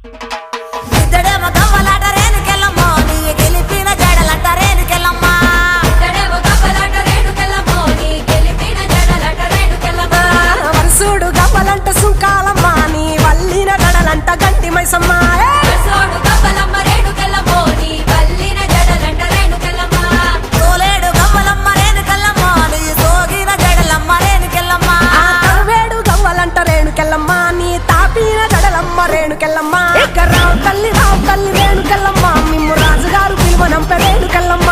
ఇద్దడేమో గవ్వలాట రేణుకెళ్ళమ్మ నీ గెలిపిన జడలంట రేణుకెళ్ళమ్మ ఇద్దడేమో గవ్వలాట రేణుకెళ్ళమ్మ నీ గెలిపిన జడలంట రేణుకెళ్ళమ్మ వరుసుడు గవ్వలంట సుంకాలమ్మ నీ వల్లిన జడలంట గంటి మైసమ్మ వరుసోడు గవ్వలమ్మ రేణుకెళ్ళమ్మ నీ వల్లిన జడలంట రేణుకెళ్ళమ్మ తోలేడు గవ్వలమ్మ రేణుకెళ్ళమ్మ నీ సోగిన జడలమ్మ రేణుకెళ్ళమ్మ వేడు గవ్వలంట రేణుకెళ్ళమ్మ నీ తాపిన జడలమ్మ రేణుకెళ్ళమ్మ రావు తల్లి రేణుకెళ్ళమ్మ మిమ్ము రాజుగారు పిలువనంప రేణుకెళ్ళమ్మ